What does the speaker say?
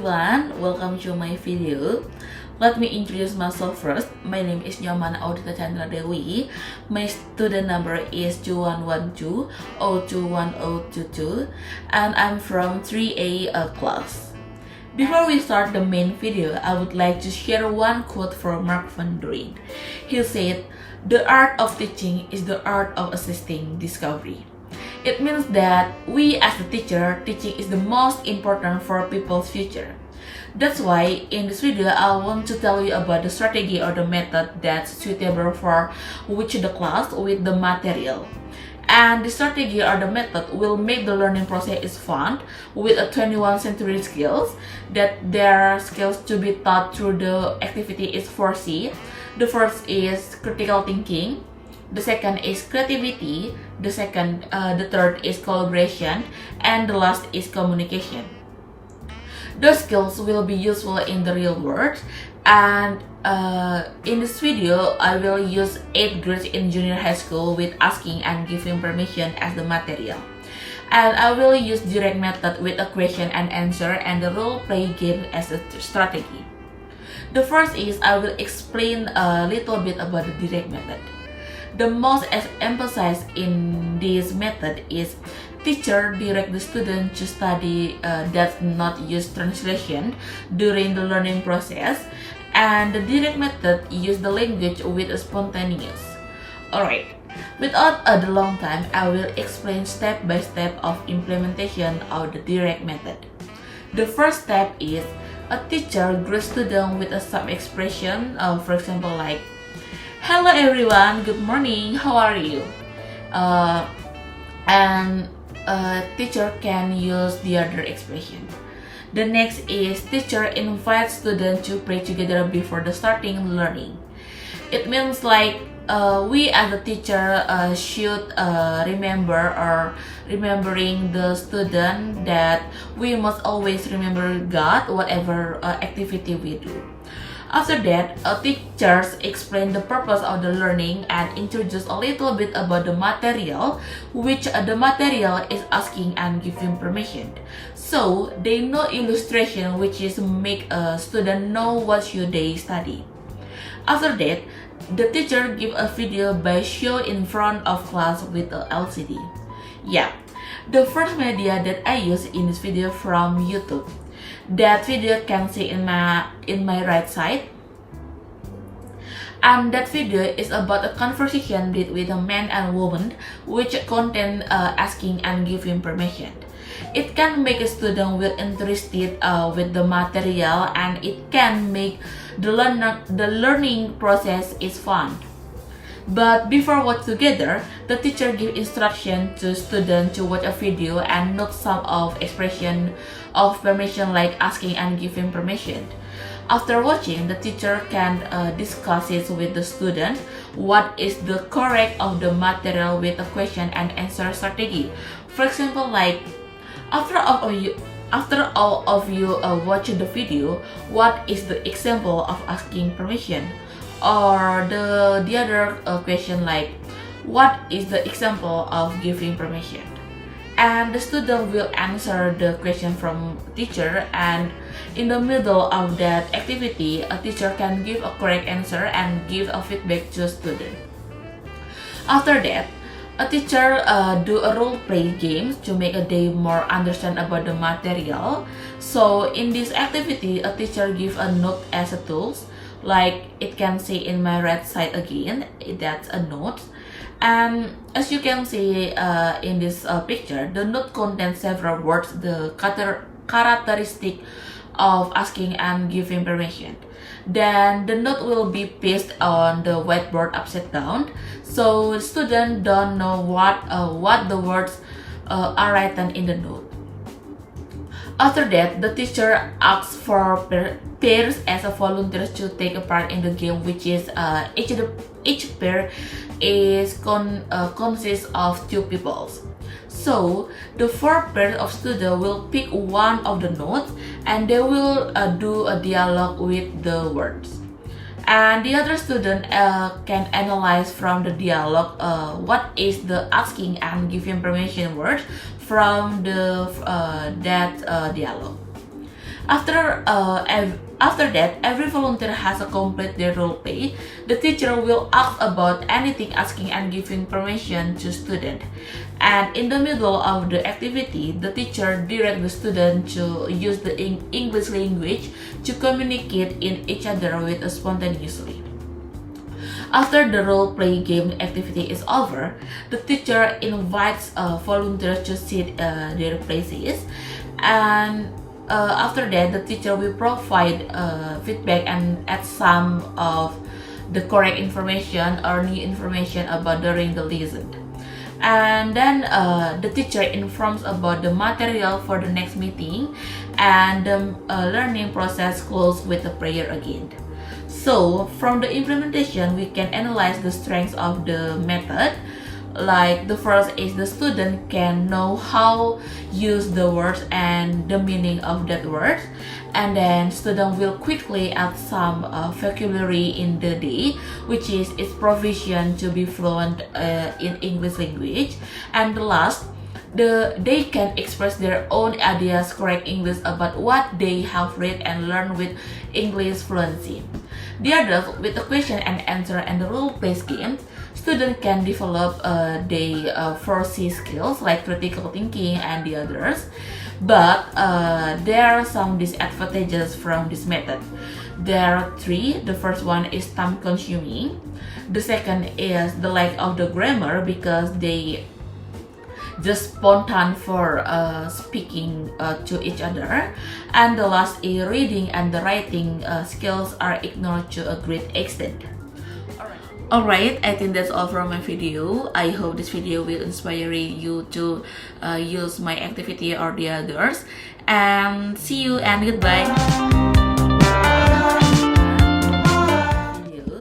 everyone, welcome to my video. Let me introduce myself first. My name is Nyoman Audyta Candra Dewi. My student number is 2112-021022 and I'm from 3A class. Before we start the main video, I would like to share one quote from Mark Van Doren. He said, "The art of teaching is the art of assisting discovery." It means that we as a teacher, teaching is the most important for people's future. That's why in this video, I want to tell you about the strategy or the method that's suitable for which the class with the material. And the strategy or the method will make the learning process is fun with a 21st century skills that their skills to be taught through the activity is 4C. The first is critical thinking. The second is creativity, the third is collaboration, and the last is communication. Those skills will be useful in the real world, and in this video, I will use 8 grades in junior high school with asking and giving permission as the material. And I will use direct method with a question and answer and the role play game as a strategy. The first is I will explain a little bit about the direct method. The most emphasized in this method is teacher direct the student to study does not use translation during the learning process, and the direct method use the language with a spontaneous. Alright, without the long time, I will explain step by step of implementation of the direct method. The first step is a teacher greets student with a some expression, for example like, "Hello everyone, good morning, how are you?" And teacher can use the other expression. The next is teacher invites students to pray together before the starting learning. It means like we as a teacher should remembering the student that we must always remember God whatever activity we do. After that, teachers explain the purpose of the learning and introduce a little bit about the material, which the material is asking and giving permission. So they know illustration, which is make a student know what should they study. After that, the teacher give a video by show in front of class with a LCD. Yeah, the first media that I use in this video from YouTube. That video can see in my right side, and that video is about a conversation between a man and woman, which contain asking and giving permission. It can make a student will interested with the material, and it can make the learning process is fun. But before watch together, the teacher give instruction to student to watch a video and note some of expression of permission like asking and giving permission. After watching, the teacher can discuss it with the student what is the correct of the material with a question and answer strategy. For example, like after all of you watch the video, what is the example of asking permission? Or the other question like, what is the example of giving permission? And the student will answer the question from teacher, and in the middle of that activity, a teacher can give a correct answer and give a feedback to a student. After that, a teacher do a role play game to make a day more understand about the material. So in this activity, a teacher give a note as a tools. Like it can see in my right side again, that's a note. And as you can see in this picture, the note contains several words, the characteristic of asking and giving permission. Then the note will be pasted on the whiteboard upside down, so students don't know what the words are written in the note. After that, the teacher asks for pairs as a volunteers to take a part in the game, which is each pair is consists of 2 people. So the 4 pairs of students will pick one of the notes and they will do a dialogue with the words. And the other student can analyze from the dialogue what is the asking and giving permission words from the that dialogue. After that, every volunteer has to complete their role play. The teacher will ask about anything, asking and giving permission to student. And in the middle of the activity, the teacher directs the student to use the English language to communicate in each other with spontaneously. After the role-play game activity is over, the teacher invites volunteers to sit their places, and after that, the teacher will provide feedback and add some of the correct information or new information about during the lesson. And then the teacher informs about the material for the next meeting, and the learning process closes with a prayer again. So from the implementation, we can analyze the strengths of the method. Like the first is the student can know how use the words and the meaning of that word, and then student will quickly add some vocabulary in the day, which is its provision to be fluent in English language. And the last, they can express their own ideas, correct English about what they have read and learned with English fluency. The others, with the question and answer and the role-based game, students can develop their 4C skills like critical thinking and the others. But there are some disadvantages from this method. There are three. The first one is time consuming. The second is the lack of the grammar, because they just spontaneous for speaking to each other. And the last is reading and the writing skills are ignored to a great extent. Alright, I think that's all from my video. I hope this video will inspire you to use my activity or the others. And see you and goodbye.